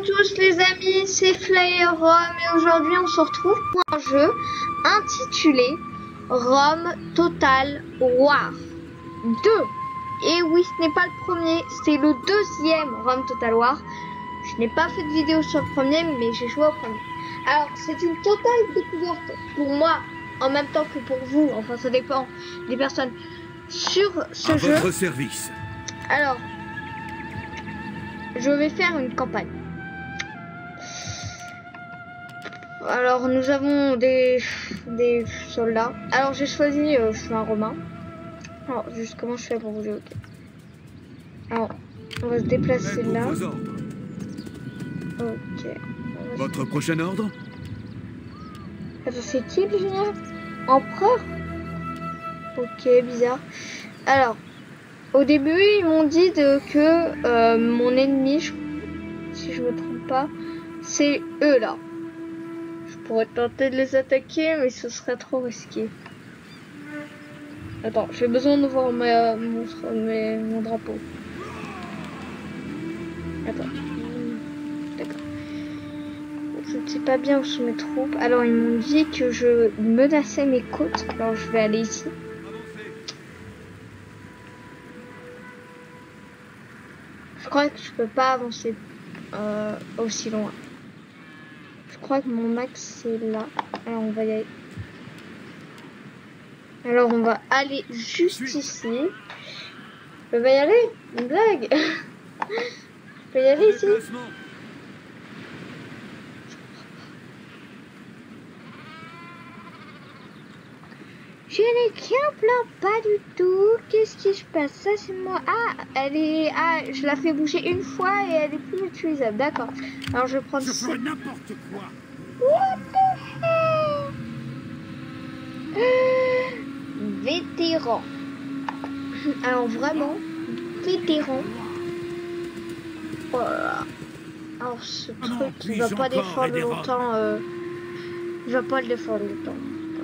tous les amis, c'est Fly Rome et aujourd'hui on se retrouve pour un jeu intitulé Rome Total War 2. Et oui, ce n'est pas le premier, c'est le deuxième Rome Total War. Je n'ai pas fait de vidéo sur le premier, mais j'ai joué au premier. Alors, c'est une totale découverte pour moi, en même temps que pour vous, enfin ça dépend des personnes, sur ce jeu. À votre service. Alors, je vais faire une campagne. Alors, nous avons des soldats. Alors, j'ai choisi, je suis un romain. Alors, juste comment je fais pour bouger, ok. Alors, on va se déplacer là. Ok. Votre prochain ordre? Attends, c'est qui le général? Empereur? Ok, bizarre. Alors, au début, ils m'ont dit que mon ennemi, si je me trompe pas, c'est eux là. Je pourrais tenter de les attaquer, mais ce serait trop risqué. Attends, j'ai besoin de voir mon drapeau. Attends. D'accord. Je ne sais pas bien où sont mes troupes. Alors, ils m'ont dit que je menaçais mes côtes. Alors, je vais aller ici. Je crois que je peux pas avancer aussi loin. Je crois que mon max c'est là. Alors on va y aller. Alors on va aller juste ici. Je vais y aller. Une blague. Je peux y aller ici. Je n'ai qu'un plan, pas du tout. Qu'est-ce qui se passe? Ça c'est moi. Ah, elle est. Ah, je la fais bouger une fois et elle est plus utilisable. D'accord. Alors je vais prendre. Je ferai n'importe quoi. What the hell? Vétéran. Alors vraiment, vétéran. Oh là là. Alors ce truc, il va pas défendre longtemps. Il va pas le défendre longtemps.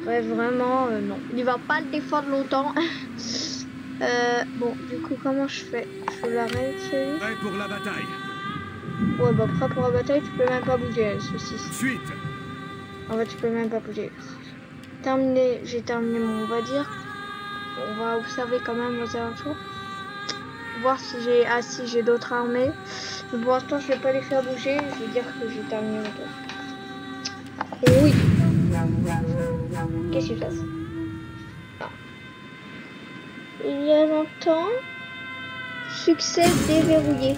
Vraiment, non. Il va pas le défendre longtemps. Bon, du coup, comment je fais? Je l'arrête. Prêt pour la bataille. Ouais, bah prêt pour la bataille, tu peux même pas bouger, ceci. Suite. En fait, tu peux même pas bouger. Terminé, j'ai terminé mon, on va dire. On va observer quand même aux alentours. Voir si j'ai, si j'ai d'autres armées. Mais pour l'instant, je vais pas les faire bouger. Je vais dire que j'ai terminé mon tour. Oui. Qu'est-ce qui se passe? Ah. Il y a longtemps, succès déverrouillé.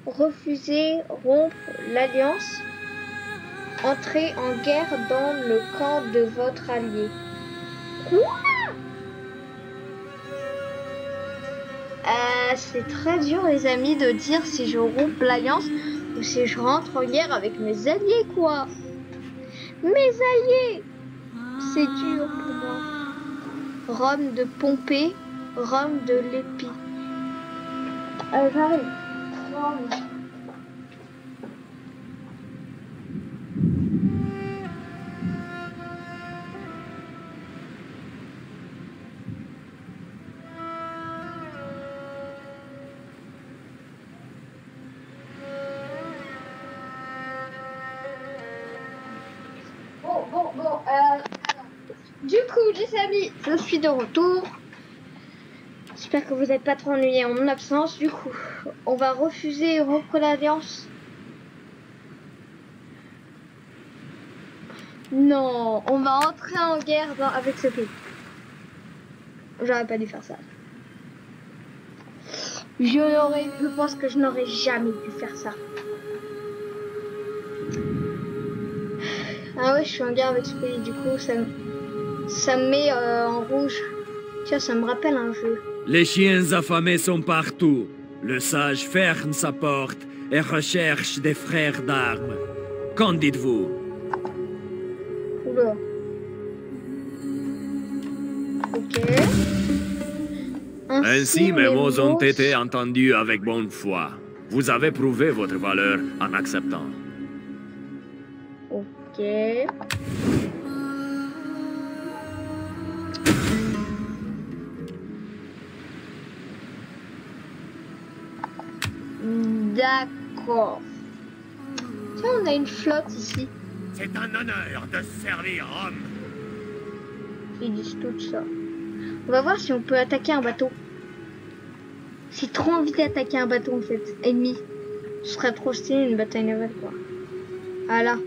Refuser, rompre l'alliance. Entrer en guerre dans le camp de votre allié. Quoi? C'est très dur les amis de dire si je romps l'alliance ou si je rentre en guerre avec mes alliés quoi. Mes alliés, c'est dur pour moi. Rome de Pompée, Rome de l'Épi. J'arrive. Rome. Du coup, les amis, je suis de retour. J'espère que vous n'êtes pas trop ennuyés en mon absence. Du coup, on va refuser et rompre l'alliance. Non, on va entrer en guerre avec ce pays. J'aurais pas dû faire ça. Je pense que je n'aurais jamais dû faire ça. Ah ouais, je suis en guerre avec ce pays. Du coup, ça me met en rouge. Tiens, ça me rappelle un jeu. Les chiens affamés sont partout. Le sage ferme sa porte et recherche des frères d'armes. Qu'en dites-vous? Oula. Ok. Ainsi, mes mots ont été entendus avec bonne foi. Vous avez prouvé votre valeur en acceptant. Ok. D'accord. Tiens, on a une flotte ici. C'est un honneur de servir Rome. Ils disent tout ça. On va voir si on peut attaquer un bateau. J'ai trop envie d'attaquer un bateau en fait, ennemi. Ce serait trop stylé une bataille navale quoi. Ah là.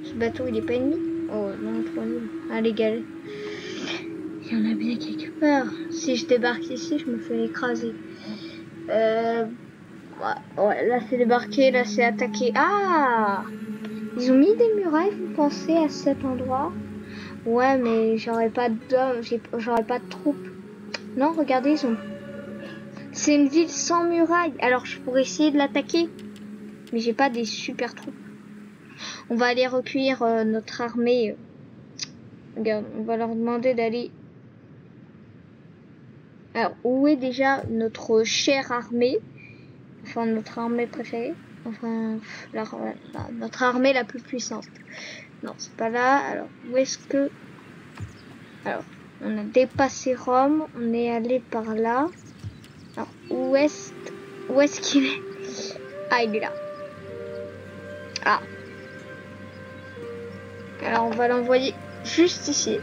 Ce bateau il est pas ennemi? Oh non, trop nul. Allez, galère. Il y en a bien quelque part. Si je débarque ici, je me fais écraser. Ouais, là c'est débarqué, là c'est attaqué. Ah! Ils ont mis des murailles, vous pensez, à cet endroit? Ouais, mais j'aurais pas d'hommes, j'aurais pas de troupes. Non, regardez, ils ont... C'est une ville sans murailles. Alors je pourrais essayer de l'attaquer. Mais j'ai pas des super troupes. On va aller recueillir notre armée. Regarde, on va leur demander d'aller... Alors, où est déjà notre chère armée? Enfin, notre armée préférée. Enfin, notre armée la plus puissante. Non, c'est pas là. Alors, où est-ce que... Alors, on a dépassé Rome. On est allé par là. Alors, où est-ce qu'il est? Ah, il est là. Ah. Alors, on va l'envoyer juste ici.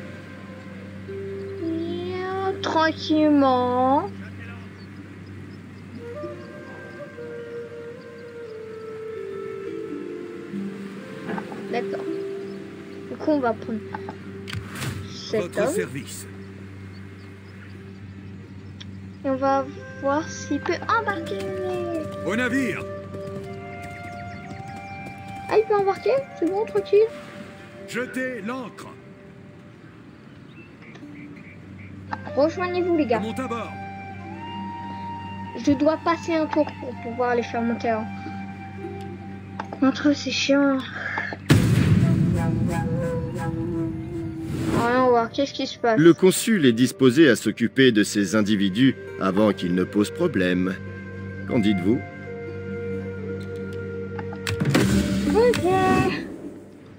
Tranquillement. D'accord. Du coup, on va prendre cet Votre homme. service. Et on va voir s'il peut embarquer. Au navire. Ah, il peut embarquer? C'est bon, tranquille. Jetez l'ancre. Rejoignez-vous, les Je gars. monte à bord. Je dois passer un tour pour pouvoir les faire monter. Entre eux, c'est chiant. Voyons voir, qu'est-ce qui se passe? Le consul est disposé à s'occuper de ces individus avant qu'ils ne posent problème. Qu'en dites-vous? Ok.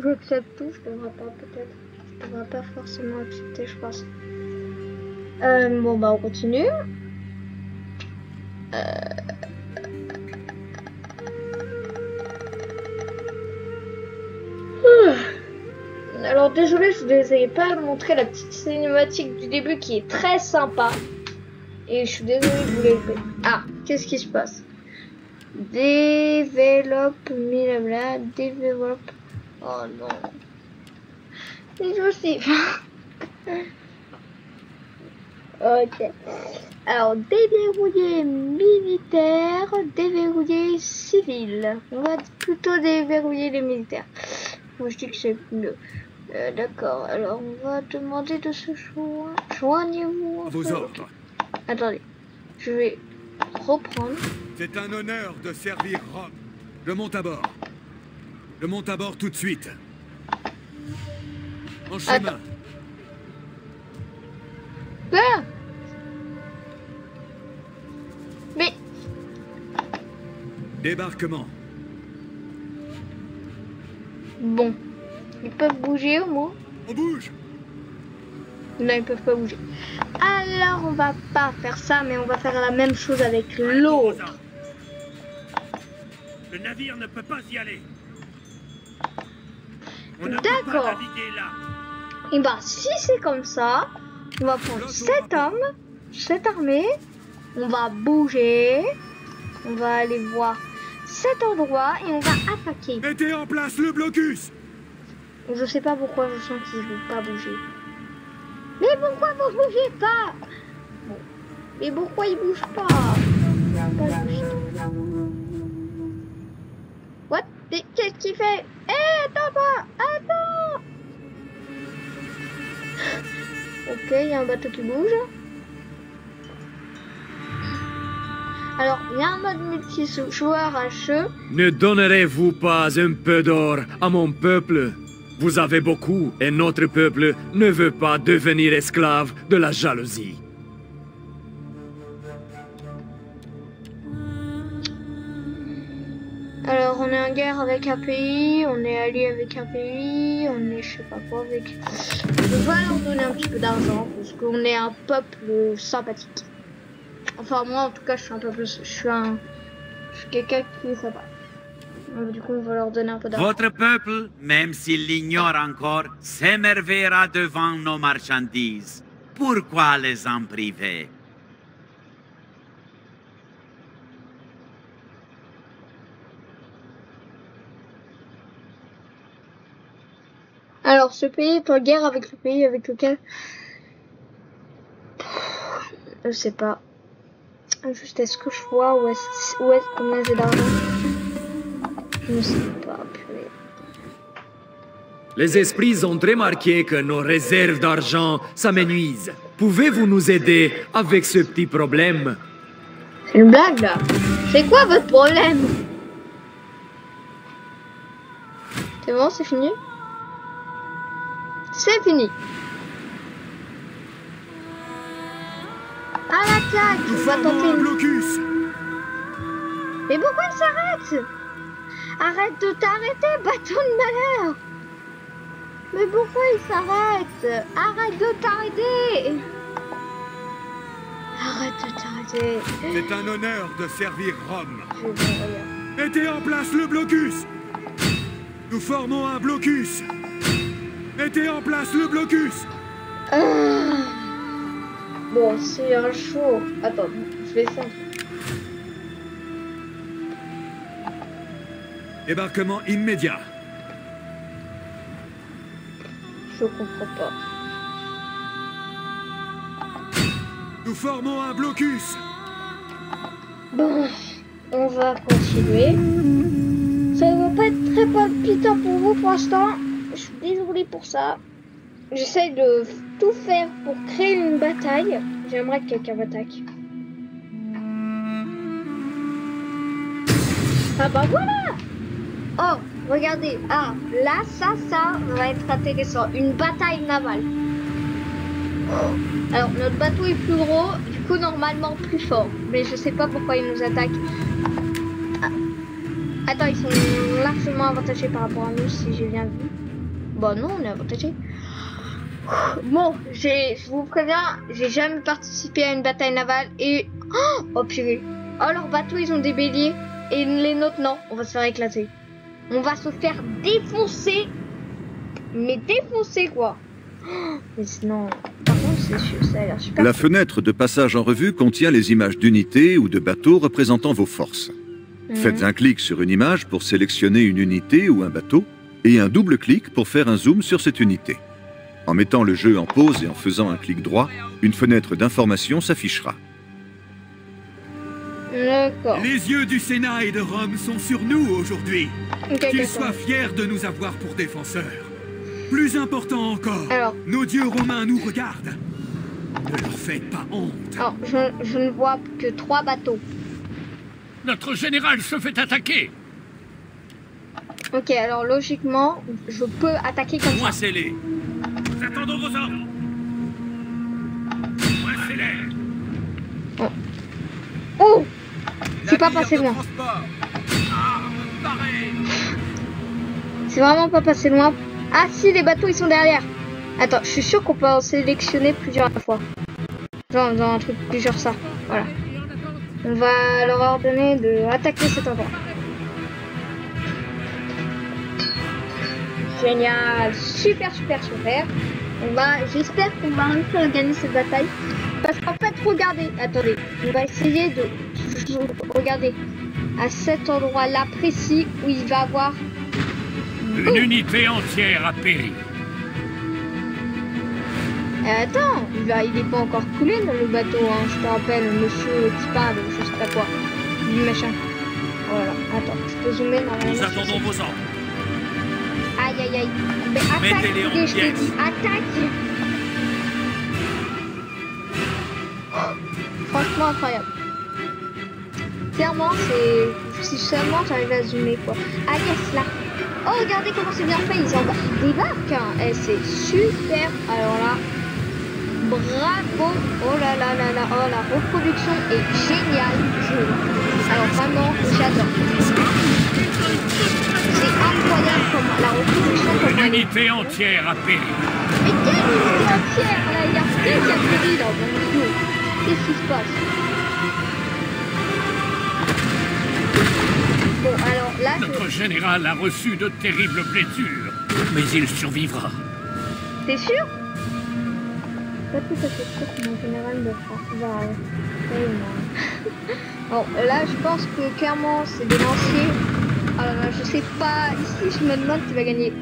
J'accepte tout, je devrais pas peut-être. Je devrais pas forcément accepter, je pense. Bon bah on continue. Alors désolé, je vous ai pas montré la petite cinématique du début qui est très sympa. Et je suis désolée de vous l'élever. Ah, qu'est-ce qui se passe? Développe, blabla, développe. Oh non. Je sais pas. Ok. Alors, déverrouiller militaire, déverrouiller civil. On va plutôt déverrouiller les militaires. Moi, je dis que c'est mieux. D'accord. Alors, on va demander de se joindre. Joignez-vous. Vos ordres. Attendez. Je vais reprendre. C'est un honneur de servir Rome. Je monte à bord. Je monte à bord tout de suite. En chemin. Attends. Ah! Mais Débarquement. bon, ils peuvent bouger au moins. On bouge. Non, ils peuvent pas bouger. Alors, on va pas faire ça, mais on va faire la même chose avec l'autre. Le navire ne peut pas y aller. D'accord. Là. Et bah, si c'est comme ça, on va prendre cet homme, cette armée, on va bouger, on va aller voir cet endroit et on va attaquer. Mettez en place le blocus. Je sais pas pourquoi je sens qu'ils veulent pas bouger. Mais pourquoi vous bougez pas? Bon. Mais pourquoi ils bougent pas? Pas juste. What? Mais qu'est-ce qu'il fait? Eh, attends-toi! Attends! Ok, il y a un bateau qui bouge. Alors, il y a un mode multijoueur HE. Ne donnerez-vous pas un peu d'or à mon peuple? Vous avez beaucoup, et notre peuple ne veut pas devenir esclave de la jalousie. Alors, on est en guerre avec un pays, on est allié avec un pays, on est je sais pas quoi avec... On va leur donner un petit peu d'argent, parce qu'on est un peuple sympathique. Enfin, moi, en tout cas, je suis un peuple... Je suis un Je suis quelqu'un qui est sympa. Du coup, on va leur donner un peu d'argent. Votre peuple, même s'il l'ignore encore, s'émerveillera devant nos marchandises. Pourquoi les en priver? Alors, ce pays est en guerre avec le pays avec lequel... Je sais pas. Juste, est-ce que je vois où est-ce combien j'ai d'argent? Je ne sais pas, purée. Les esprits ont remarqué que nos réserves d'argent s'amenuisent. Pouvez-vous nous aider avec ce petit problème? C'est une blague, là. C'est quoi votre problème? C'est bon, c'est fini? C'est fini. À l'attaque! On va tenter un une... blocus. Mais pourquoi il s'arrête? Arrête de t'arrêter, bâton de malheur! Mais pourquoi il s'arrête? Arrête de t'arrêter! Arrête de t'arrêter! C'est un honneur de servir Rome. Je vais rien. Mettez en place le blocus. Nous formons un blocus. Mettez en place le blocus. Bon, c'est un chaud. Attends, je vais faire. Débarquement immédiat. Je comprends pas. Nous formons un blocus. Bon, on va continuer. Ça va pas être très palpitant pour vous pour l'instant. Je suis désolée pour ça. J'essaie de tout faire pour créer une bataille. J'aimerais que quelqu'un m'attaque. Ah bah voilà! Oh, regardez. Ah, là, ça va être intéressant. Une bataille navale. Alors, notre bateau est plus gros, du coup, normalement plus fort. Mais je sais pas pourquoi ils nous attaquent. Ah. Attends, ils sont largement avantagés par rapport à nous, si j'ai bien vu. Bon, non, on est avantagés. Bon, je vous préviens, j'ai jamais participé à une bataille navale et... Oh, purée. Oh, leurs bateaux, ils ont des béliers. Et les nôtres, non. On va se faire éclater. On va se faire défoncer. Mais défoncer, quoi. Mais sinon... Par contre, ça a l'air super. La fenêtre de passage en revue contient les images d'unités ou de bateaux représentant vos forces. Faites un clic sur une image pour sélectionner une unité ou un bateau, et un double clic pour faire un zoom sur cette unité. En mettant le jeu en pause et en faisant un clic droit, une fenêtre d'information s'affichera. D'accord. Les yeux du Sénat et de Rome sont sur nous aujourd'hui. Qu'ils soient fiers de nous avoir pour défenseurs. Plus important encore, alors, nos dieux romains nous regardent. Ne leur faites pas honte. Alors, je ne vois que 3 bateaux. Notre général se fait attaquer. Ok, alors logiquement, je peux attaquer comme ça. Moissez-les. Nous attendons vos ordres. Moissez-les. Oh! C'est pas passé loin. C'est vraiment pas passé loin. Ah si, les bateaux ils sont derrière. Attends, je suis sûr qu'on peut en sélectionner plusieurs à la fois. Genre dans un truc plus genre ça. Voilà. On va leur ordonner de attaquer cet endroit. Génial, super. J'espère qu'on va réussir à gagner cette bataille. Parce qu'en fait, regardez, attendez, on va essayer de regarder à cet endroit-là précis où il va avoir une unité entière a péri. Attends, il est pas encore coulé le bateau, hein, je te rappelle, monsieur qui parle, je sais pas quoi, du machin. Voilà, attends, je peux zoomer normalement. Nous attendons vos ordres. Aïe. Mais attaque, je t'ai dit, attaque. Franchement incroyable. Clairement, si seulement j'arrive à zoomer quoi. Ah yes, là. Oh, regardez comment c'est bien fait, ils débarquent. Hein. Et c'est super. Alors là, bravo. Oh là, oh la reproduction est géniale. Alors vraiment, j'adore. C'est incroyable comme la reproduction. Une unité entière a péri. Mais quelle unité entière là? Il y a rien qui a péri là, mon Dieu. Qu'est-ce qui se passe? général a reçu de terribles blessures, mais il survivra. T'es sûr? Pas tout à fait sûr que mon général de France va... Bon, là, je pense que clairement, c'est des lanciers. Alors, je sais pas... Ici, je me demande qui va gagner.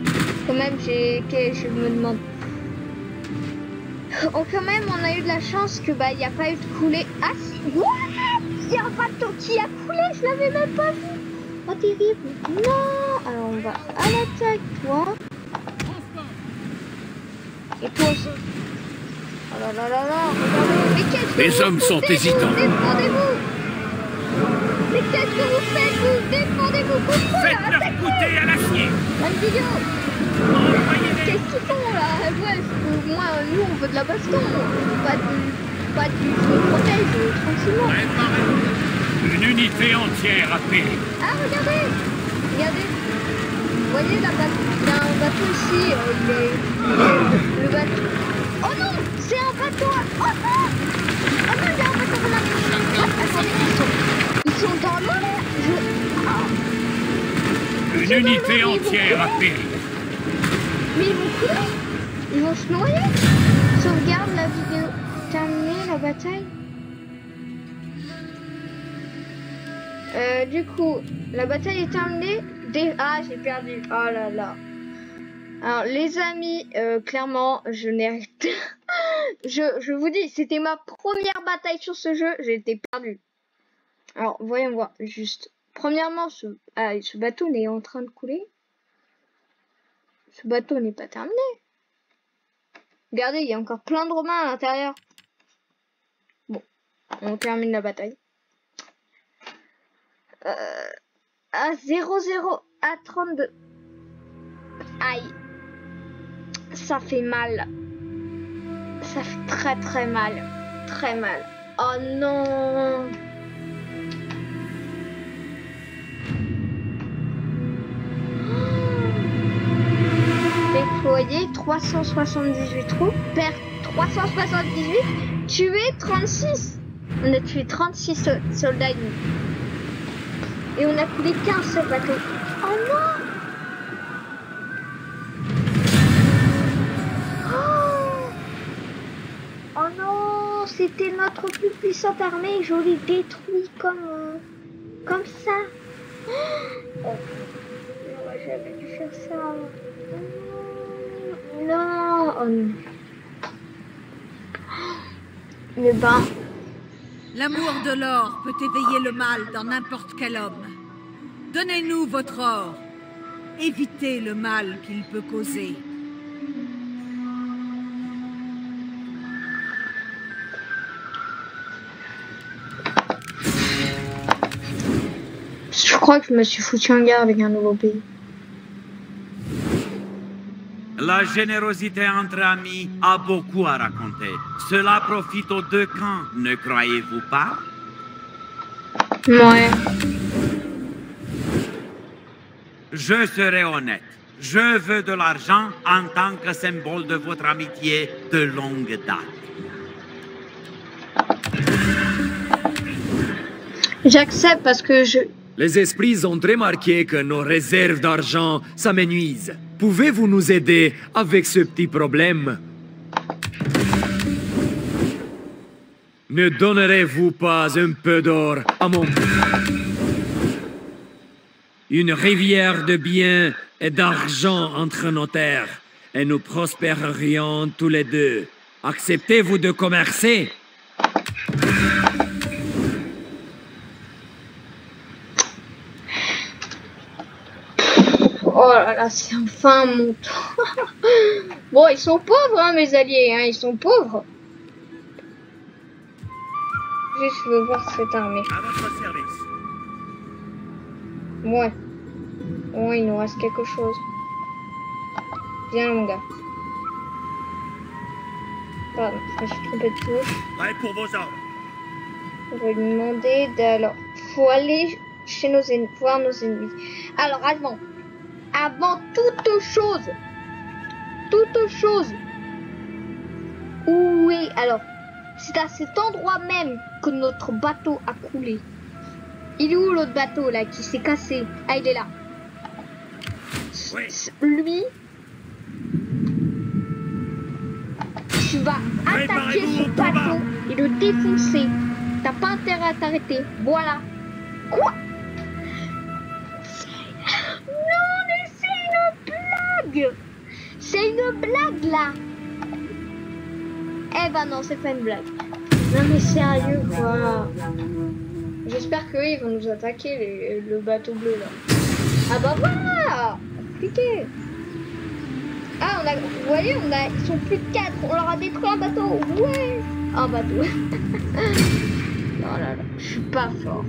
Quand même, je me demande... Oh, quand même, on a eu de la chance que il n'y a pas eu de coulée. Ah si, what? Il y a un bateau qui a coulé, je l'avais même pas vu. Oh terrible. Non. Alors on va à l'attaque, toi. Et toi aussi. Oh là là là là, regardez. Mais qu'est-ce que Les hommes sont hésitants. Défendez-vous. Mais qu'est-ce que vous faites, vous? Défendez-vous. Pourquoi là? Faites-leur goûter à l'acier. Un vidéo. Qu'est-ce qu'ils font là? Ouais, moi, nous on veut de la baston, pas du je me protège tranquillement. Une unité entière a péri. Ah regardez, vous voyez la bateau, il y a un bateau ici, le bateau. Oh non, c'est un bateau. Oh non, il y a un bateau là. Attendez, ils sont dans l'eau. Une unité entière a péri. Mais ils vont couler. Ils vont se noyer. Sauvegarde la vidéo. Terminer la bataille. Du coup, la bataille est terminée. Ah, j'ai perdu. Oh là là. Alors, les amis, clairement, je n'ai... je vous dis, c'était ma première bataille sur ce jeu. J'ai été perdu. Alors, voyons voir. Juste. Premièrement, ce bateau n'est en train de couler. Ce bateau n'est pas terminé. Regardez, il y a encore plein de Romains à l'intérieur. Bon, on termine la bataille. À 0-0, à 32. Aïe. Ça fait mal. Ça fait très très mal. Très mal. Oh non. Déployer 378 troupes, perdre 378, tuer 36. On a tué 36 soldats ennemis. Et on a coulé 15 seul bateau. Oh non! Oh non! C'était notre plus puissante armée. Je l'ai détruit comme ça. Oh, j'aurais jamais dû faire ça. Non, oh non. Mais ben. L'amour de l'or peut éveiller le mal dans n'importe quel homme. Donnez-nous votre or. Évitez le mal qu'il peut causer. Je crois que je me suis foutu en guerre avec un nouveau pays. La générosité entre amis a beaucoup à raconter. Cela profite aux deux camps, ne croyez-vous pas? Ouais. Je serai honnête. Je veux de l'argent en tant que symbole de votre amitié de longue date. J'accepte parce que je... Les esprits ont remarqué que nos réserves d'argent s'amenuisent. Pouvez-vous nous aider avec ce petit problème? Ne donnerez-vous pas un peu d'or à mon... Une rivière de biens et d'argent entre nos terres, et nous prospérerions tous les deux. Acceptez-vous de commercer? Oh là là, c'est enfin mon tour. Bon, ils sont pauvres, hein, mes alliés, hein, ils sont pauvres. Juste, je veux voir cette armée. À votre service. Ouais. Ouais, il nous reste quelque chose. Viens, mon gars. Pardon, je me suis trompé de touche. Prêt pour vos ordres. On va lui demander d'aller... Faut aller chez nos ennemis, voir nos ennemis. Alors, avant toute chose, où est... Alors, c'est à cet endroit même que notre bateau a coulé. Il est où l'autre bateau là qui s'est cassé? Ah, il est là. lui, tu vas attaquer son bateau et le défoncer. T'as pas intérêt à t'arrêter. Voilà. Quoi? Non, mais c'est une blague. C'est une blague, là. Eh ben non, c'est pas une blague. Non, mais sérieux, quoi. J'espère qu'eux, ils vont nous attaquer, le bateau bleu, là. Ah bah voilà. Compliqué. Ah, vous voyez, ils sont plus de 4. On leur a détruit un bateau. Ouais. Un bateau. Oh là là, je suis pas fort.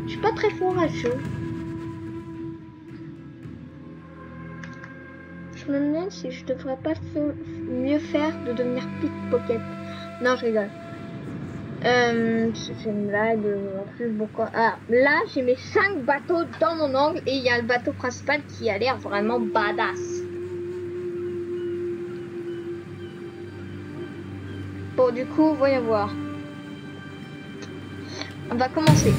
Je suis pas très fort à ce jeu. Je me demande si je devrais pas mieux faire de devenir pickpocket. Non, je rigole. C'est une blague. En plus, pourquoi? Ah, là, j'ai mes 5 bateaux dans mon angle et il y a le bateau principal qui a l'air vraiment badass. Bon, du coup, voyons voir. On va commencer.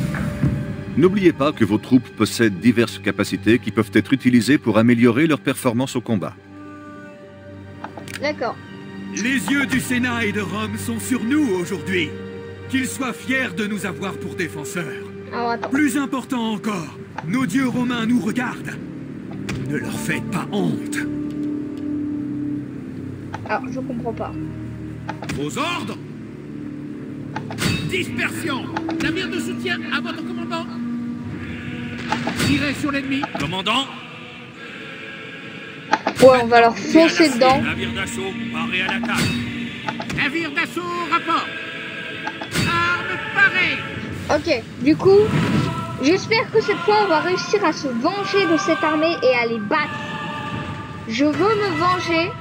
N'oubliez pas que vos troupes possèdent diverses capacités qui peuvent être utilisées pour améliorer leur performance au combat. D'accord. Les yeux du Sénat et de Rome sont sur nous aujourd'hui. Qu'ils soient fiers de nous avoir pour défenseurs. Alors, attends. Plus important encore, nos dieux romains nous regardent. Ne leur faites pas honte. Alors, je comprends pas. Vos ordres? Dispersion! Navire de soutien à votre commandant! Tirez sur l'ennemi! Commandant! Ouais, on va leur foncer dedans. Navire d'assaut, paré à l'attaque! Navire d'assaut, rapport! Armes parées! Ok, du coup, j'espère que cette fois on va réussir à se venger de cette armée et à les battre. Je veux me venger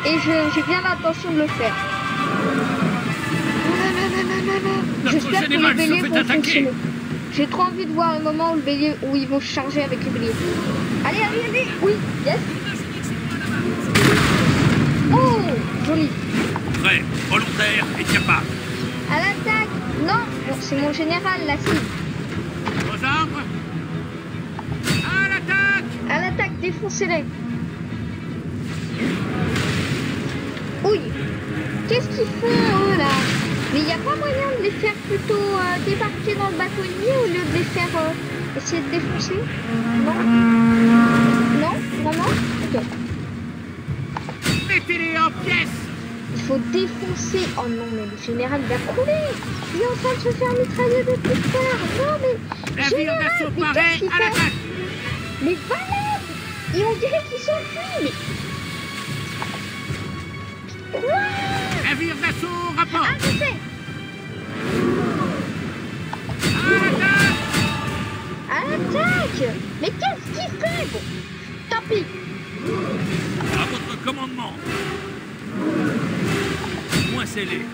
et j'ai bien l'intention de le faire. J'espère que les béliers vont fonctionner. J'ai trop envie de voir un moment où, où ils vont charger avec les béliers. Allez, allez, allez. Oui, yes. Oh, joli. Prêt, volontaire et capable. À l'attaque. Non, c'est mon général, la cible. Aux ordres. À l'attaque. À l'attaque, défoncez-les. Oui. Qu'est-ce qu'ils font, eux, là? Mais il n'y a pas moyen de les faire plutôt débarquer dans le bateau ennemi au lieu de les faire essayer de défoncer? Non? Non? Vraiment? Ok. Mettez-les en pièces! Il faut défoncer. Oh non, mais le général va couler. Il est en train de se faire mitrailler de toutes parts. Non, mais... Navire d'assaut paré à l'attaque! Mais voilà! Et on dirait qu'ils s'enfuient, mais... Quoi? Navire d'assaut, rapport! Ah, je sais! À l'attaque! Mais qu'est-ce qu'il fait? Bon, tant pis. À votre commandement. Coincez-les.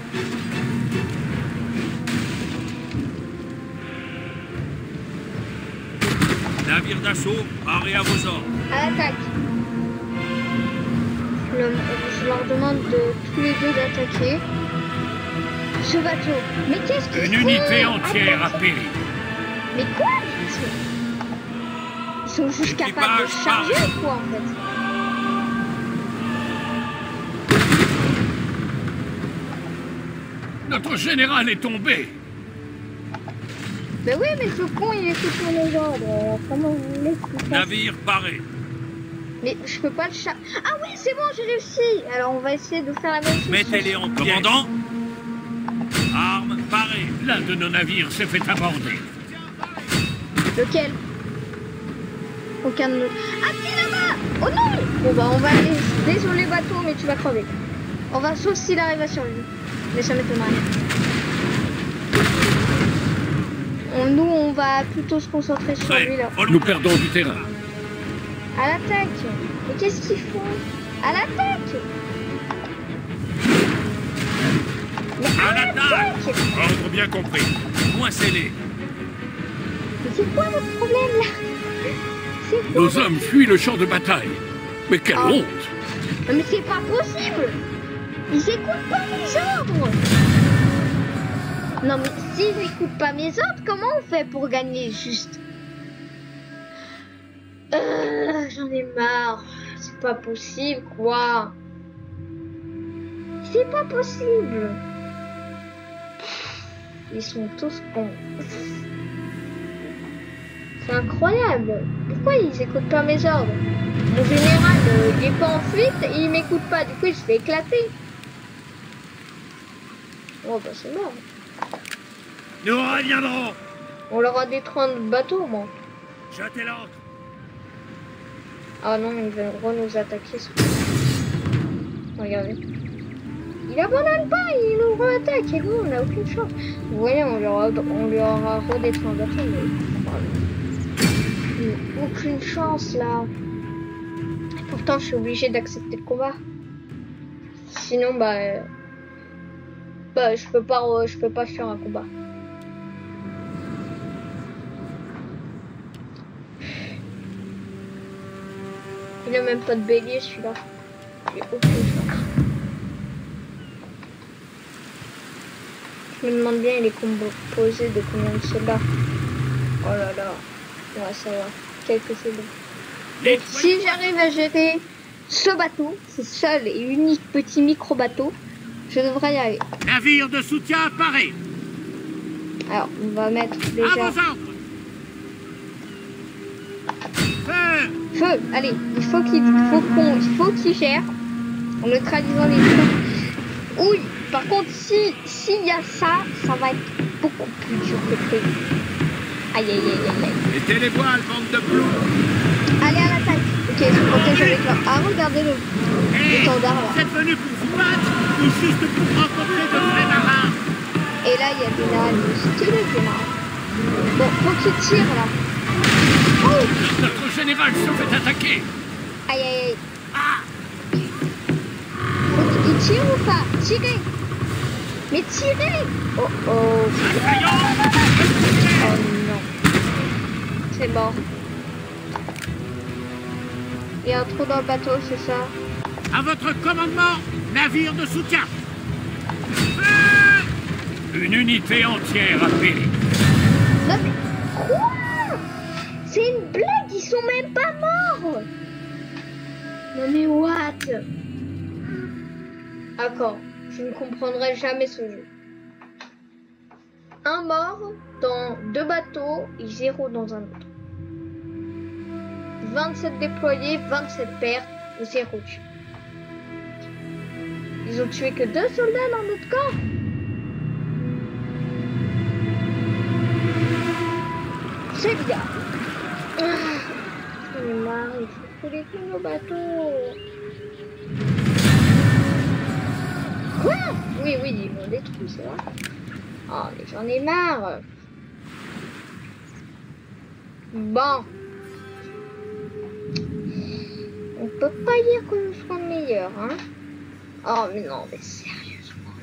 Navire d'assaut, paré à vos ordres. À l'attaque. Je leur demande de tous les deux d'attaquer ce bateau. Mais qu'est-ce qu'ils font? Une unité entière a péri. Mais quoi? Ils sont juste capables de charger, quoi, en fait. Notre général est tombé. Mais oui, mais ce con, il écoute mon ordre. Comment vous voulez que je fasse? Navire paré. Mais je peux pas le charger. Ah oui, c'est bon, j'ai réussi. Alors on va essayer de faire la même chose. Mettez-les en pièces. Commandant. Armes parées. L'un de nos navires s'est fait aborder. Lequel? Aucun de nous. Ah, qui là-bas? Oh non! Bon bah on va aller. Désolé bateau, mais tu vas crever. On va, sauf s'il arrive à survivre. Mais ça m'étonnerait. Nous, on va plutôt se concentrer sur lui là. Nous perdons du terrain. À l'attaque. Mais qu'est-ce qu'ils font? À l'attaque. Mais à l'attaque. Ordre bien compris. Coincez-les. Mais c'est quoi votre problème là? C'est quoi? Nos hommes fuient le champ de bataille. Mais quelle honte! Mais c'est pas possible! Ils écoutent pas mes ordres! Non mais s'ils écoutent pas mes ordres, comment on fait pour gagner juste? J'en ai marre. C'est pas possible, quoi. C'est pas possible. Ils sont tous cons. C'est incroyable. Pourquoi ils écoutent pas mes ordres? Mon général, il est pas en fuite et il m'écoute pas. Du coup, il se fait éclater. Oh, bah c'est mort. Nous reviendrons. On leur a détruit un bateau, moi. Jetez l'ancre. Ah non, ils veulent nous attaquer. Regardez. Il abandonne pas, il nous re-attaque. Et nous, on n'a aucune chance. Vous voyez, on lui aura redétruit un bateau, mais aucune chance là. Pourtant, je suis obligée d'accepter le combat. Sinon, je peux pas faire un combat. Il a même pas de bélier celui-là. J'ai aucune chance. Je me demande bien il est composé de combien de soldats. Oh là là. Ouais, ça va. Quelques secondes. Donc, si j'arrive à gérer ce bateau, ce seul et unique petit micro-bateau, je devrais y arriver. Navire de soutien apparaît. Alors, on va mettre À déjà... vos ordres. Feu. Feu, allez, il faut qu'il gère en neutralisant les troupes. Oui, par contre, s'il y a ça, ça va être beaucoup plus dur que prévu. Aïe, aïe, aïe, aïe, aïe. Mettez les voiles, bande de plomb. Allez, à l'attaque. Ok, je me protège avec leur... Ah, regardez l'étendard là. Vous êtes venus pour vous battre ou juste pour rencontrer de vrais marins? Et là, il y a des narines stylées, des marins. Bon, faut qu'il tire là. Oh! Notre général se fait attaquer. Aïe, aïe, aïe. Faut qu'il tire ou pas? Tirez! Mais tirez! Oh oh! Oh non! C'est mort. Il y a un trou dans le bateau, c'est ça? À votre commandement, navire de soutien. Une unité entière a péri. Non mais quoi? C'est une blague, ils sont même pas morts. Non mais what? D'accord, je ne comprendrai jamais ce jeu. Un mort dans 2 bateaux et 0 dans un autre. 27 déployés, 27 pertes, 0 tués. Ils ont tué que 2 soldats dans notre camp. C'est bien. J'en ai marre, il faut couler tous nos bateaux. Quoi? Oui, ils m'ont détruit, c'est vrai. Oh, mais j'en ai marre. Bon. On peut pas dire que nous serons meilleurs, hein. Oh, mais non, mais sérieusement.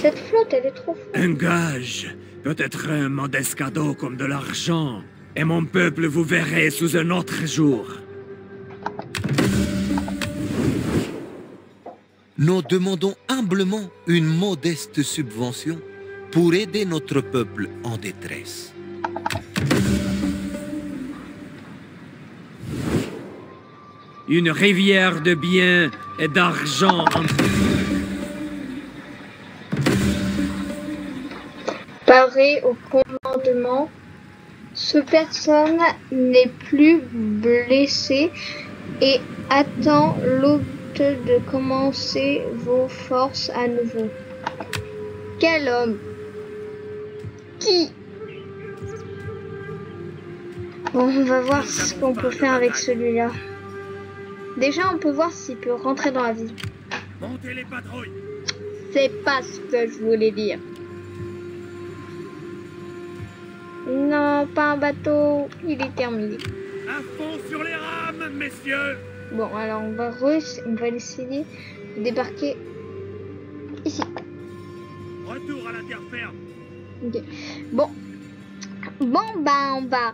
Cette flotte, elle est trop forte. Un gage, peut-être un modeste cadeau comme de l'argent, et mon peuple vous verrez sous un autre jour. Nous demandons humblement une modeste subvention pour aider notre peuple en détresse. Une rivière de biens et d'argent entre... Paré au commandement, ce personne n'est plus blessé et attend l'hôte de commencer vos forces à nouveau. Quel homme? Qui? Bon, on va voir ce qu'on peut faire avec celui-là. Déjà, on peut voir s'il peut rentrer dans la ville. Montez les patrouilles. C'est pas ce que je voulais dire. Non, pas un bateau. Il est terminé. À fond sur les rames, messieurs. Bon, alors on va essayer de débarquer ici. Retour à la terre ferme. Okay. Bon, bah on va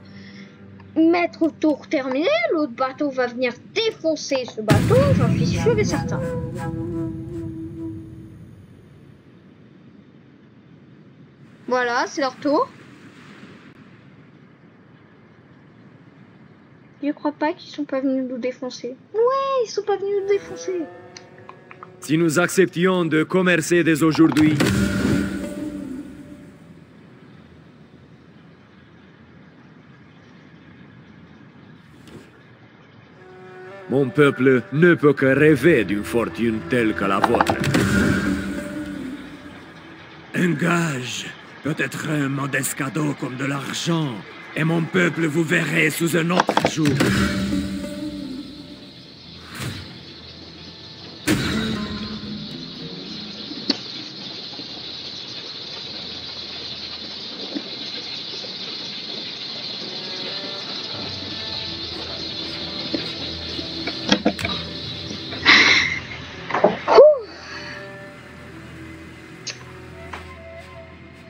mettre au tour terminé. L'autre bateau va venir défoncer ce bateau, j'en suis sûr et certain. Voilà, c'est leur tour. Je crois pas qu'ils sont pas venus nous défoncer. Ouais, ils sont pas venus nous défoncer. Si nous acceptions de commercer dès aujourd'hui... Mon peuple ne peut que rêver d'une fortune telle que la vôtre. Un gage, peut-être un modeste cadeau comme de l'argent, et mon peuple vous verrez sous un autre jour.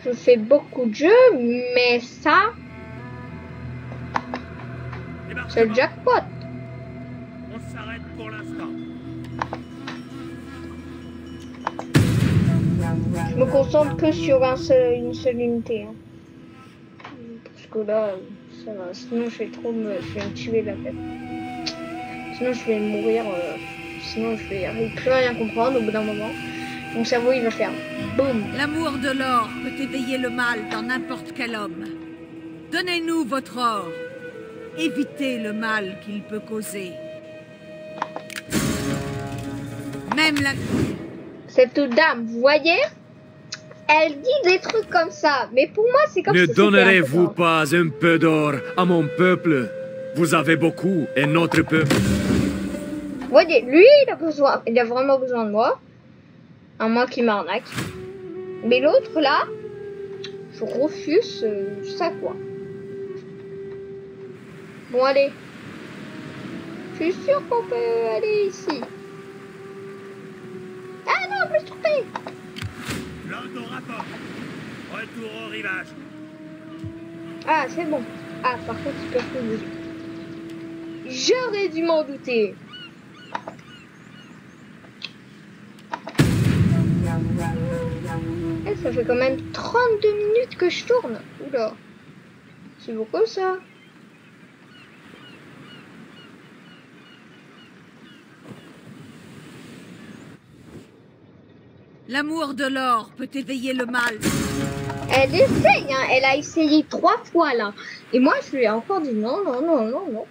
Je fais beaucoup de jeux, mais ça, c'est le jackpot. On s'arrête pour l'instant. Je me concentre que sur une seule unité. Hein. Parce que là, ça va. Sinon, je vais me tuer la tête. Sinon, je vais mourir. Sinon, je vais plus rien comprendre au bout d'un moment. Mon cerveau, il va faire boum. L'amour de l'or peut éveiller le mal dans n'importe quel homme. Donnez-nous votre or. Évitez le mal qu'il peut causer. Même la... Cette dame, vous voyez? Elle dit des trucs comme ça. Mais pour moi, c'est comme ça. Ne donnerez-vous pas un peu d'or à mon peuple? Vous avez beaucoup, et notre peuple... Vous voyez, lui, il a vraiment besoin de moi. À moins qu'il m'arnaque. Mais l'autre là, je refuse ça quoi. Bon allez. Je suis sûr qu'on peut aller ici. Ah non, je me suis trompé. L'ordre au rapport. Retour au rivage. Ah c'est bon. Ah par contre il peut plus bouger. J'aurais dû m'en douter. Et ça fait quand même 32 minutes que je tourne. Oula. C'est beaucoup ça. L'amour de l'or peut éveiller le mal. Elle essaye, hein. Elle a essayé 3 fois là. Et moi je lui ai encore dit non, non, non, non, non.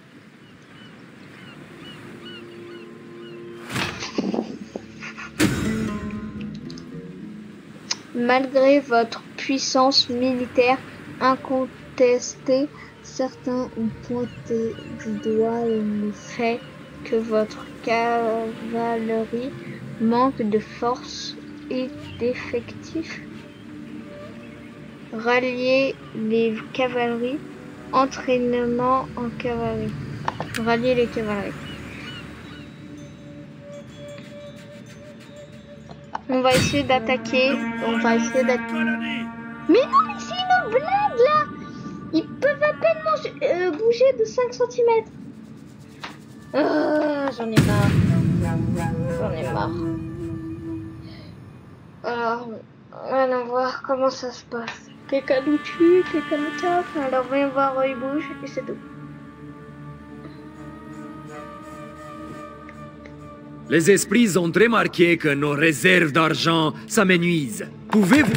Malgré votre puissance militaire incontestée, certains ont pointé du doigt le fait que votre cavalerie manque de force et d'effectifs. Ralliez les cavaleries, entraînement en cavalerie. Ralliez les cavaleries. On va essayer d'attaquer. On va essayer d'attaquer. Mais non, mais c'est une blague là. Ils peuvent à peine bouger de 5 cm. J'en ai marre. J'en ai marre. Alors, allons voir comment ça se passe. Quelqu'un nous tue, quelqu'un nous tape. Alors, viens voir, il bouge et c'est tout. Les esprits ont remarqué que nos réserves d'argent s'amenuisent. Pouvez-vous...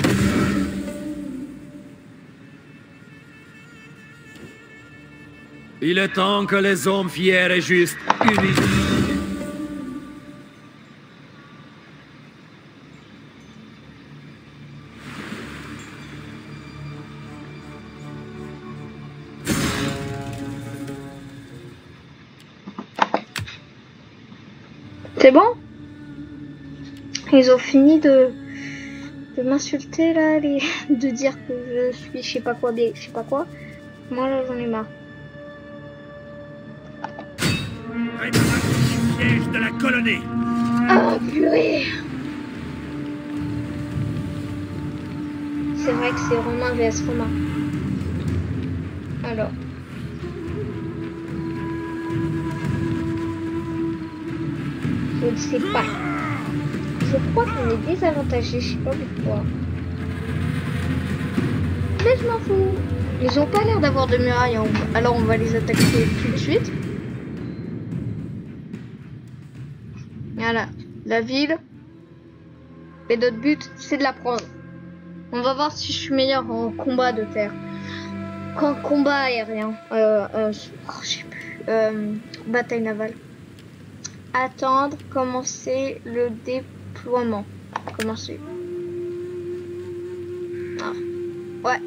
Il est temps que les hommes fiers et justes unissent. C'est bon? Ils ont fini de m'insulter là, de dire que je suis je sais pas quoi, je sais pas quoi. Moi là j'en ai marre. Piège de la colonie. Oh purée! C'est vrai que c'est Romain vs Romain. Alors. Je ne sais pas. Je crois qu'on est désavantagé, je sais pas pourquoi. Mais je m'en fous. Ils ont pas l'air d'avoir de murailles, alors on va les attaquer tout de suite. Voilà, la ville. Et notre but, c'est de la prendre. On va voir si je suis meilleur en combat de terre. Qu'en combat aérien. Je sais plus. Bataille navale. Attendre, commencer le déploiement. Commencer. Ah. Ouais,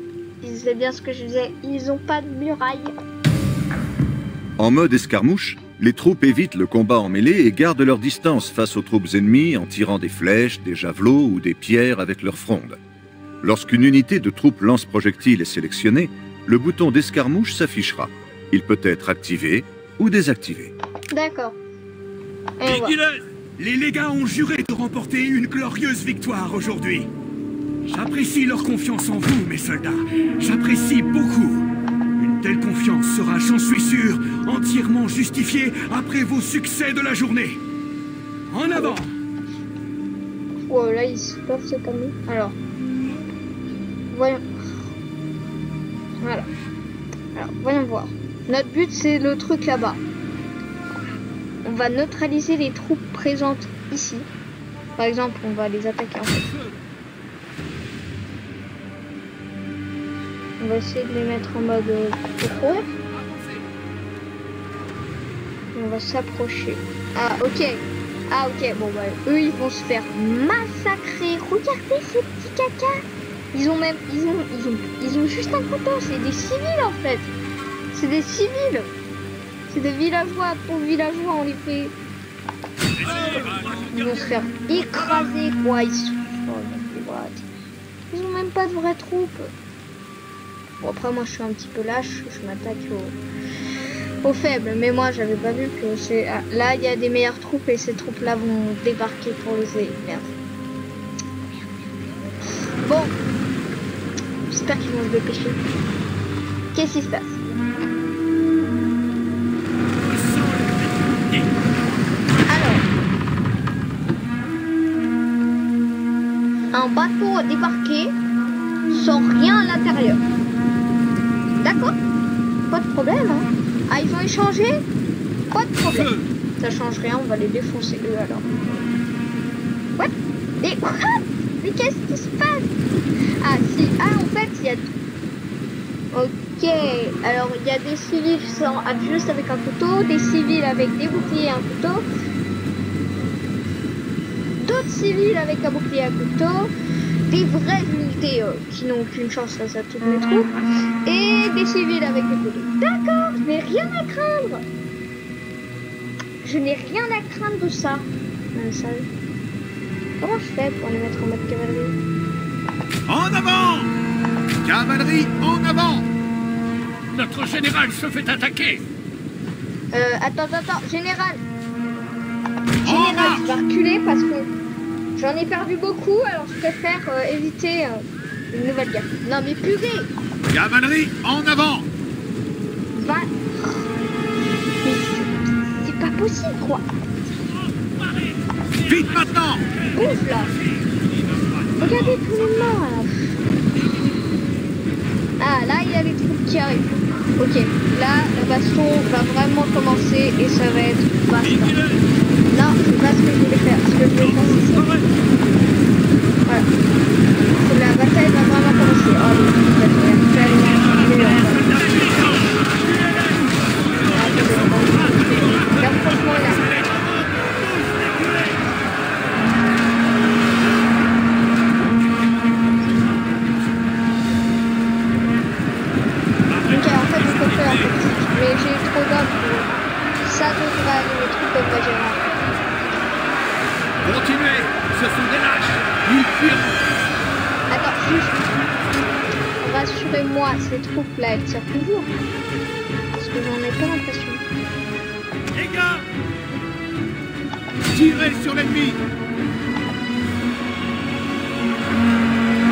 c'est bien ce que je disais. Ils ont pas de muraille. En mode escarmouche, les troupes évitent le combat en mêlée et gardent leur distance face aux troupes ennemies en tirant des flèches, des javelots ou des pierres avec leurs frondes. Lorsqu'une unité de troupes lance-projectiles est sélectionnée, le bouton d'escarmouche s'affichera. Il peut être activé ou désactivé. D'accord. Les légats ont juré de remporter une glorieuse victoire aujourd'hui. J'apprécie leur confiance en vous, mes soldats. J'apprécie beaucoup. Une telle confiance sera, j'en suis sûr, entièrement justifiée après vos succès de la journée. En avant! Oh là, ils peuvent se calmer. Alors, voyons. Voilà. Alors, voyons voir. Notre but, c'est le truc là-bas. On va neutraliser les troupes présentes ici. Par exemple, on va les attaquer en fait. On va essayer de les mettre en mode courir. On va s'approcher. Ah ok. Ah ok. Bon bah eux ils vont se faire massacrer. Regardez ces petits cacas. Ils ont juste un couteau. C'est des civils en fait. C'est des civils. C'est des villageois. Pour villageois on les fait. Ils vont se faire écraser quoi. Ils ont même pas de vraies troupes. Bon après moi je suis un petit peu lâche, je m'attaque aux faibles, mais moi j'avais pas vu que c'est... Ah, là il y a des meilleures troupes et ces troupes là vont débarquer pour les aider. Merde. Bon, j'espère qu'ils vont se dépêcher. Qu'est-ce qui se passe? Alors, un bateau a débarqué sans rien à l'intérieur. D'accord, pas de problème. Hein. Ah, ils ont échangé. Pas de problème. Ça change rien, on va les défoncer eux alors. What? Et quoi? Mais qu'est-ce qui se passe? Ah si, ah en fait il y a... Ok, alors il y a des civils sans... juste avec un couteau, des civils avec des boucliers et un couteau, d'autres civils avec un bouclier et un couteau, des vraies unités qui n'ont aucune chance face à toutes les troupes, et des civils avec des couteaux. D'accord, je n'ai rien à craindre. Je n'ai rien à craindre de ça. Sérieux. Comment je fais pour les mettre en mode cavalerie? En avant! Cavalerie, en avant! Notre général se fait attaquer! Attends, général! Général, je vais reculer parce que j'en ai perdu beaucoup, alors je préfère éviter une nouvelle guerre. Non mais purée! Cavalerie, en avant! Va... Mais c'est pas possible quoi! Vite maintenant! Ouf là! Regardez tous les morts là! Ah là il y a les troupes qui arrivent. Ok, là la baston va vraiment commencer et ça va être basta. Non, c'est pas ce que je voulais faire. Ce que je voulais faire c'est ça. Voilà. La bataille va vraiment commencer. Oh les troupes va faire tellement franchement là. Mais j'ai trop d'hommes. Ça devrait aller, les trucs devraient gérer. Continuez, ce sont des lâches. Ils fuiront. Attends, juste. Rassurez-moi, ces troupes-là, elles tirent toujours. Parce que j'en ai pas l'impression. Les gars, tirez sur l'ennemi.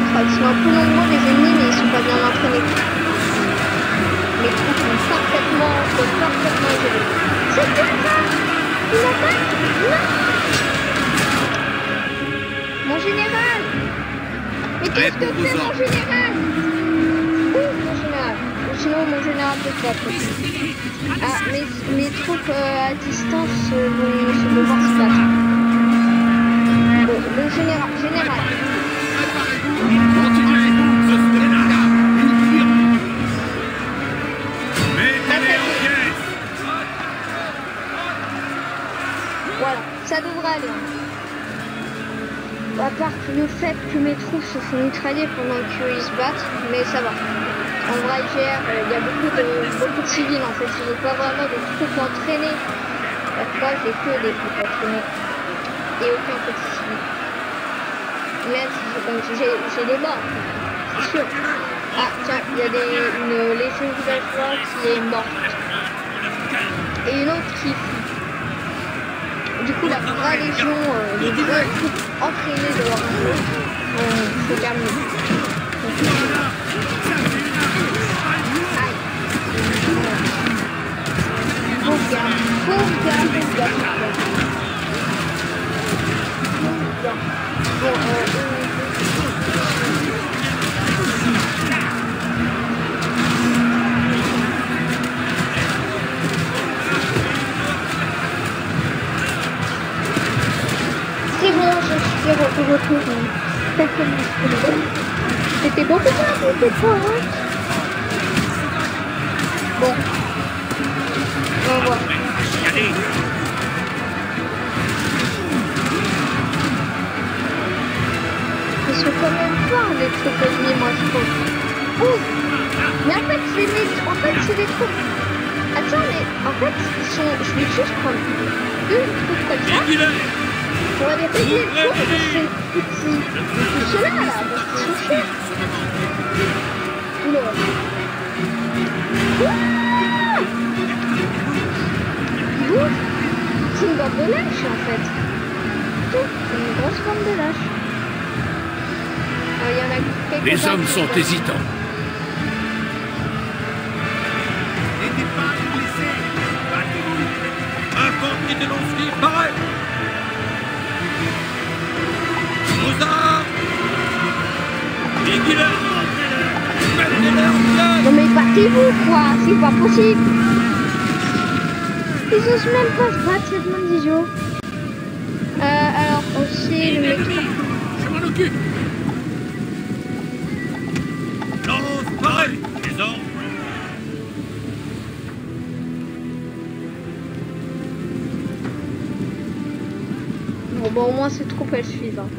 Enfin, ils sont un peu nombreux les ennemis, mais ils sont pas bien entraînés. Les troupes sont parfaitement isolées. C'est quoi ça? Une attaque? Non! Mon général! Mais qu'est-ce que fait mon général? Où mon général? Sinon mon général peut pas. Ah, mes troupes à distance vont se devoir se battre. Bon, le général. Continuez, ce scénario. Mettez-les en pièces. Voilà, ça devrait aller. À part le fait que mes troupes se font mitrailler pendant qu'ils se battent, mais ça va. En vrai, il y a beaucoup de civils en fait, ils n'ont pas vraiment de troupes entraînées. La fois, j'ai que des troupes entraînées. Et aucun petit civil. Même si j'ai des morts, c'est sûr. Ah tiens, il y a une légion villageoise qui est morte. Et une autre qui fuit. Du coup, la vraie légion, les vraies troupes entraînées de leur jeu, faut terminer. C'est bon, je suis retour. C'était beaucoup plus rapide cette fois, hein. Bon. On va voir. Ils sont quand même pas les troupes ennemies, moi je trouve. Oh. Mais en fait, c'est des troupes. Attends, mais en fait, je vais juste prendre une troupe comme ça. Pour aller payer le tour de ces petits. Ceux-là, là, parce qu'ils sont chers. Oula. C'est une bande de lâches, en fait. C'est une grosse bande de lâches. Il y en a quelques Les hommes sont hésitants. N'était pas blessé. Un portier de lancier paraît. Aux armes. Non mais battez-vous quoi, c'est pas possible. Ils osent même pas se battre, cette bande d'idiots. Alors aussi le mec. Je m'en occupe. Lance pareil. Les ordres. Bon, au moins ces troupes elles suivent. Hein.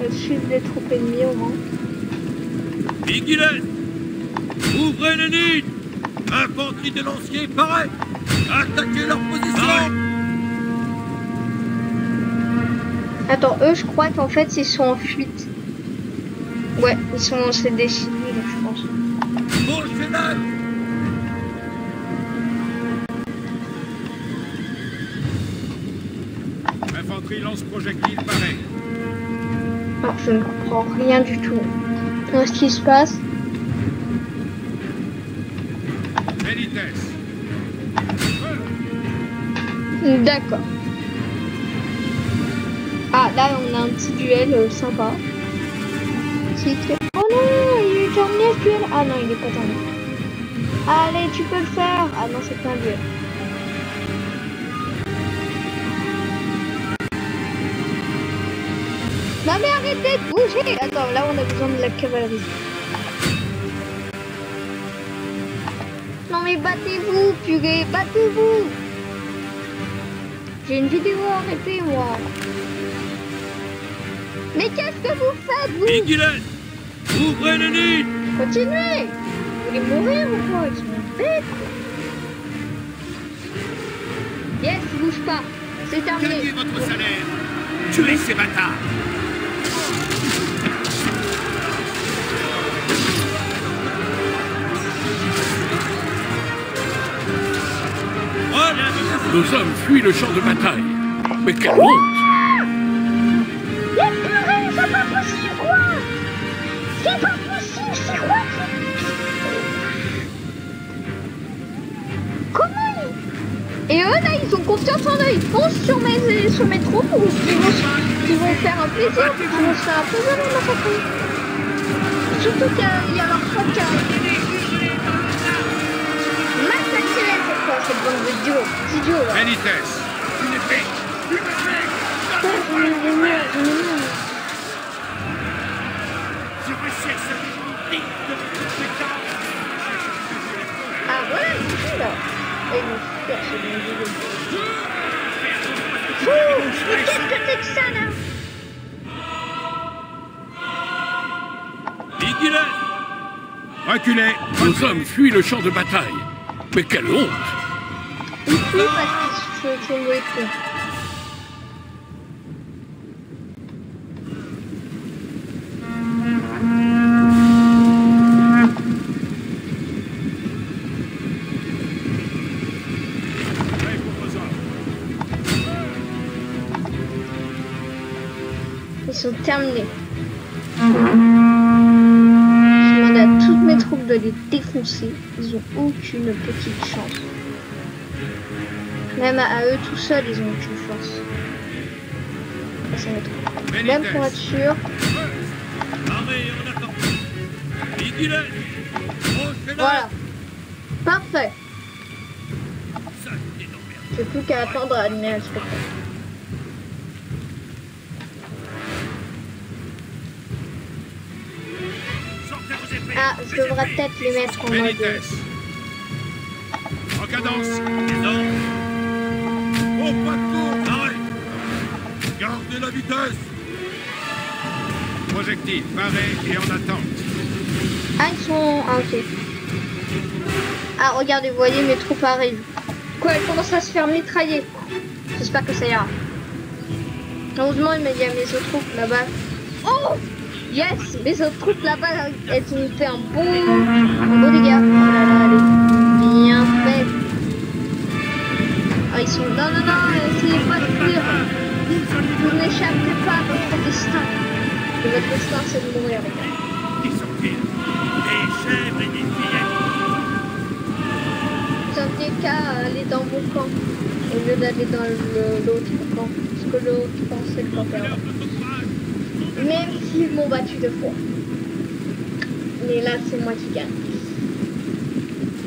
Elles suivent des troupes ennemies au moins. Vigilance. Ouvrez les nids. Infanterie de lanciers paraît. Attaquez leur position. Attends, eux je crois qu'en fait ils sont en fuite. Ouais, c'est des civils je pense. Bon cheval. Infanterie lance-projectile pareil. Alors je ne comprends rien du tout dans ce qui se passe. Benitez. D'accord. Ah là on a un petit duel sympa. Oh non, il est terminé ce duel. Ah non, il est pas terminé. Allez, tu peux le faire. Ah non, c'est pas un duel. Non mais arrêtez de bouger. Attends, là on a besoin de la cavalerie. Non mais battez-vous, purée, battez-vous. J'ai une vidéo à arrêter, moi. Mais qu'est-ce que vous faites, vous? Vigilance. Ouvrez les nids. Continuez. Vous voulez mourir ou quoi? Ils sont bêtes. Yes, bouge pas. C'est terminé. Gagnez votre salaire. Tuez ces bâtards. Nos hommes fuient le champ de bataille. Mais quelle honte! Mais purée, c'est pas possible, quoi! C'est pas possible, c'est quoi? Comment ils... Et eux, là, ils ont confiance en eux, ils foncent sur mes troupes ou ils vont faire un plaisir, ils vont se faire un plaisir de massacrer. Surtout qu'il y a leur frère qui arrive. Massacrer cette bande d'idiots, là. Benitez. Une épée. Une épée. Quoi? Je recherche une digne de votre spectacle. Ah voilà, c'est là. Et mon super, c'est mon vidéo. Mais qu'est-ce que c'est que ça là? Vigilez! Reculez. Nos hommes fuient le champ de bataille. Mais quelle honte! Il fuit parce qu'il se tombe trop. Ils sont terminés. Je demande à toutes mes troupes de les défoncer. Ils ont aucune petite chance. Même à eux tout seuls, ils ont aucune force. Ça, c'est mes troupes. Même pour être sûr. Armée, on attend. Vigilez! Voilà. Parfait. J'ai plus qu'à attendre à allumer le spectacle. Ah, je devrais peut-être les mettre en mode... En cadence. Non. Au pas de course. Arrête. Gardez la vitesse. Projectile paré et en attente. Ah, ils sont... Ah, ok. Ah, regardez, vous voyez, mes troupes arrivent. Quoi, elles commencent à se faire mitrailler. J'espère que ça ira. Heureusement, il y a mes autres troupes là-bas. Oh! Yes! Mes autres troupes là-bas, elles ont fait un bon dégât. Oh là là, elle est bien faite. Ah, ils sont... Non, non, non, essayez pas de fuir. Vous n'échapperez pas à votre destin. Et votre destin, c'est de mourir, les gars. Qui sont-ils? Des chèvres et des fillettes. Vous n'avez qu'à aller dans mon camp au lieu d'aller dans l'autre camp. Parce que l'autre camp, c'est le camp perdant. Même s'ils m'ont battu 2 fois. Mais là, c'est moi qui gagne.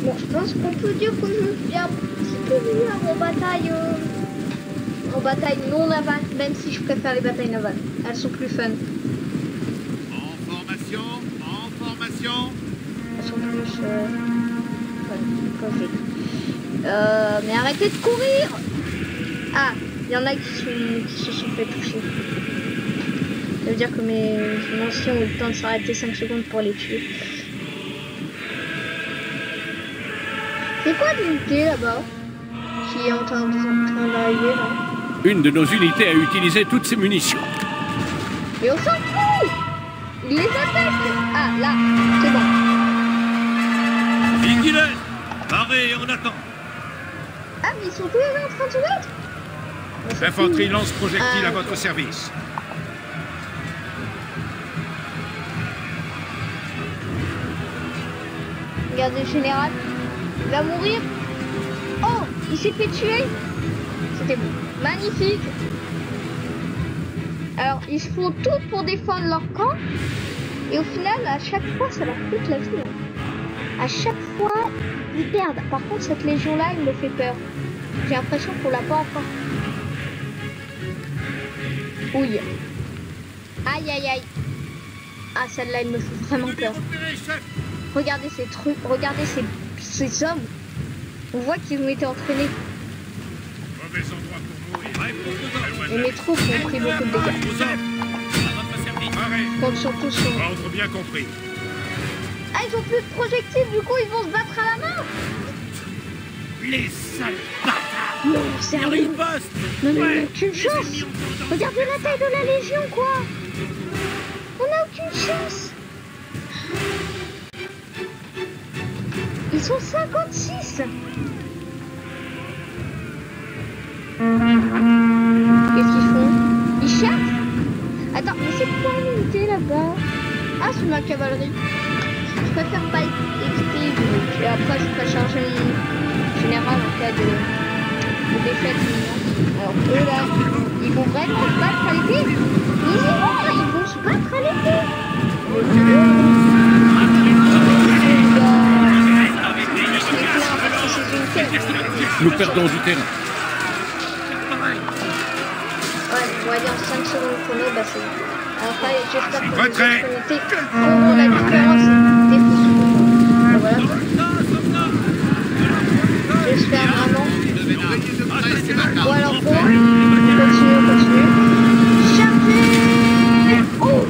Bon, je pense qu'on peut dire que je suis un petit peu meilleur en bataille non navale, même si je préfère les batailles navales. Elles sont plus fun. En formation, en formation. Elles sont plus fun, comme je dis. Mais arrêtez de courir! Ah, il y en a qui se sont fait toucher. Ça veut dire que mes anciens ont eu le temps de s'arrêter 5 secondes pour les tuer. C'est quoi l'unité là-bas qui est en train d'arriver là? Une de nos unités a utilisé toutes ses munitions. Mais on s'en fout! Ils les attaquent! Ah là, c'est bon. Vigilez! Paré et on attend. Ah mais ils sont tous les deux en train de se battre? L'infanterie lance projectile à votre service. Regardez le général, il va mourir. Oh, il s'est fait tuer. C'était bon, magnifique. Alors, ils se font tout pour défendre leur camp. Et au final, à chaque fois, ça leur coûte la vie. À chaque fois, ils perdent. Par contre, cette légion-là, il me fait peur. J'ai l'impression qu'on l'a pas encore. Ouille. Aïe, aïe, aïe. Ah, celle-là, il me fait vraiment peur. Regardez ces trucs, regardez ces hommes. On voit qu'ils ont été entraînés. Mauvais endroit pour mourir. Et mes troupes ont pris beaucoup de dégâts. Je compte surtout sur... Ordre bien compris. Ah, ils ont plus de projectiles, du coup ils vont se battre à la main. Les sales bâtards. Non, sérieux. Non, mais on n'a aucune chance. Regardez la taille de la Légion, quoi. On n'a aucune chance. Ils sont 56. Qu'est-ce qu'ils font? Ils chassent? Attends, mais c'est quoi l'unité là-bas? Ah, c'est ma cavalerie. Je préfère pas éviter. Et après, je ferai charger mon général en cas de défaite. Alors, eux là, ils vont vraiment se battre à l'épée. Ils vont se battre à l'épée. Nous perdons du terrain. Ouais, voyons, 5 secondes chrono, bah c'est bon. Enfin, j'espère que Retrait. les unités feront la différence des voilà. J'espère vraiment. Bon alors bon, continue. Chargez. Oh.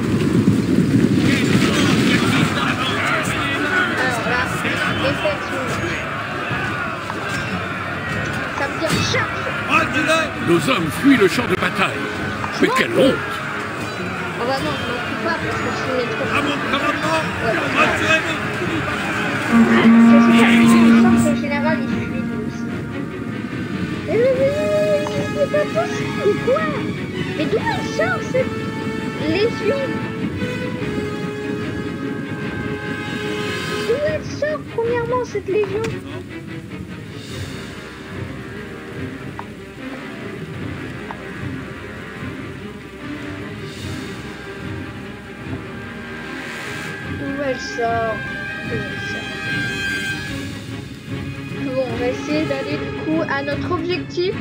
Alors là, effet ça veut dire charge. Nos hommes fuient le champ de bataille. Mais quelle honte! Oh bah non, je m'en fous pas parce que je suis trop. À mon commandement! Retirez-vous! Je sens que le général il fuit lui aussi. Mais c'est pas possible, quoi? Mais d'où elle sort cette légion? D'où elle sort premièrement cette légion? D'où elle sort? Bon, on va essayer d'aller du coup à notre objectif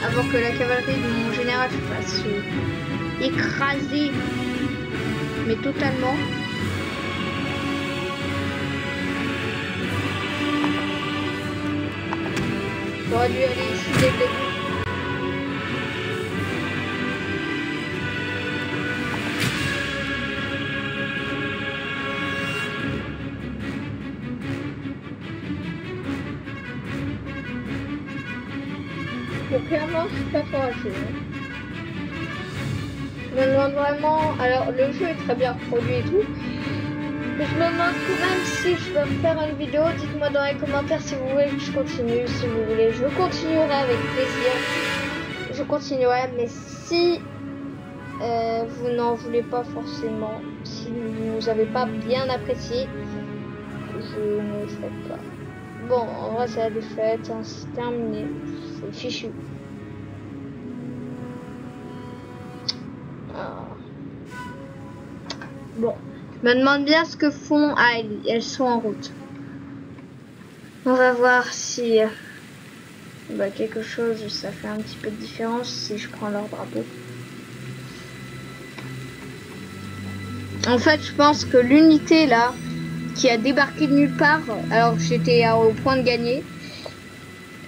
avant que la cavalerie de mon général se fasse écraser, mais totalement. J'aurais dû aller ici dès le début. Bon, clairement, c'est pas fort à jouer. Je me demande vraiment. Alors, le jeu est très bien produit et tout. Mais je me demande quand même si je vais faire une vidéo. Dites-moi dans les commentaires si vous voulez que je continue. Si vous voulez, je continuerai avec plaisir. Je continuerai, mais si vous n'en voulez pas forcément, si vous n'avez pas bien apprécié, je ne le ferai pas. Bon, en vrai, c'est la défaite, hein, c'est terminé. C'est fichu. Ah. Bon, je me demande bien ce que font. Ah, elles sont en route. On va voir si bah, quelque chose, ça fait un petit peu de différence si je prends leur drapeau. En fait, je pense que l'unité là qui a débarqué de nulle part, alors j'étais au point de gagner.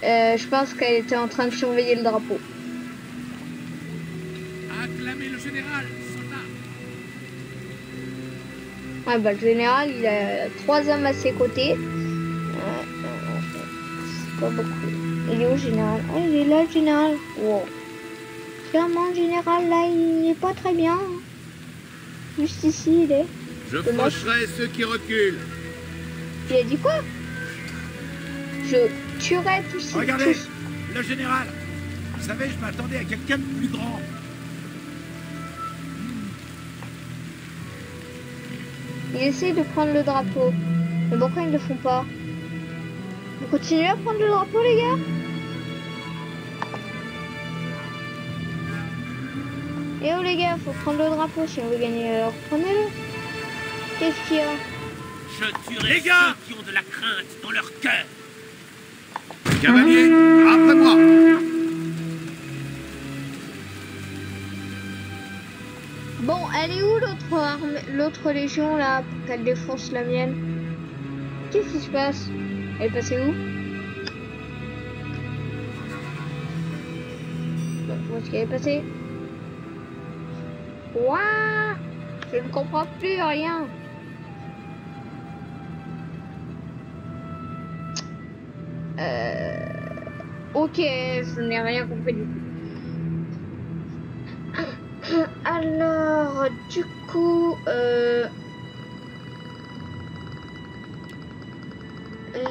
Je pense qu'elle était en train de surveiller le drapeau. Acclamez le général, soldat. Ouais, bah le général, il a 3 hommes à ses côtés. C'est pas beaucoup. Il est où le général? Oh, il est là le général. Wow. Clairement le général là, il est pas très bien. Juste ici, il est. Je faucherai ceux qui reculent. Il a dit quoi? Je tuerai tous ces... Regardez, le général. Vous savez, je m'attendais à quelqu'un de plus grand. Ils essayent de prendre le drapeau. Mais pourquoi ils ne le font pas? Vous continuez à prendre le drapeau, les gars? Et oh les gars, faut prendre le drapeau si on veut gagner. Alors prenez-le. Qu'est-ce qu'il y a? Je tuerai les gars ceux qui ont de la crainte dans leur cœur. Cavalier, après moi. Bon, elle est où l'autre arme, l'autre légion là, pour qu'elle défonce la mienne? Qu'est-ce qui se passe? Elle est passée où? Où est-ce qu'elle est passée? Ouah, je ne comprends plus rien. Ok, je n'ai rien compris du coup. Alors, du coup,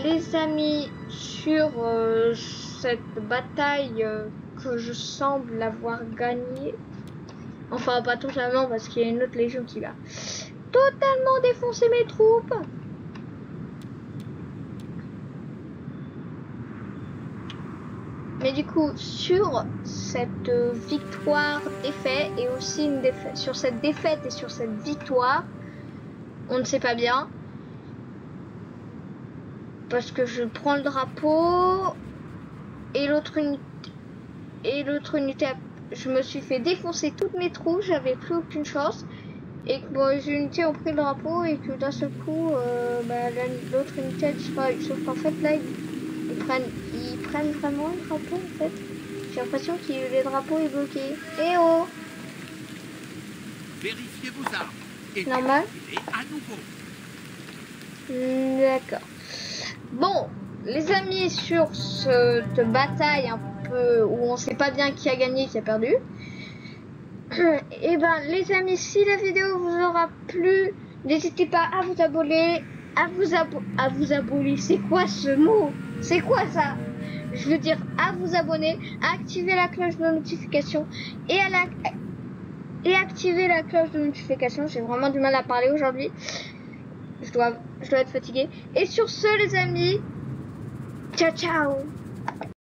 les amis, sur cette bataille que je semble avoir gagnée, enfin pas totalement parce qu'il y a une autre légion qui va totalement défoncer mes troupes. Mais du coup, sur cette victoire défaite et aussi une défaite, sur cette défaite et sur cette victoire, on ne sait pas bien. Parce que je prends le drapeau et l'autre unité je me suis fait défoncer toutes mes troupes, j'avais plus aucune chance. Et que bon, les unités ont pris le drapeau et que d'un seul coup, l'autre unité a disparu. Sauf qu'en fait, là, ils prennent vraiment le drapeau, en fait. J'ai l'impression que le drapeau est bloqué. Eh oh! Vérifiez vos armes. Et normal. à nouveau. D'accord. Bon, les amis, sur cette bataille un peu où on sait pas bien qui a gagné, qui a perdu. Et ben, les amis, si la vidéo vous aura plu, n'hésitez pas à vous abonner, à vous abonner. C'est quoi ce mot? C'est quoi ça? Je veux dire, à vous abonner, à activer la cloche de notification et activer la cloche de notification. J'ai vraiment du mal à parler aujourd'hui. Je dois être fatiguée. Et sur ce, les amis, ciao ciao.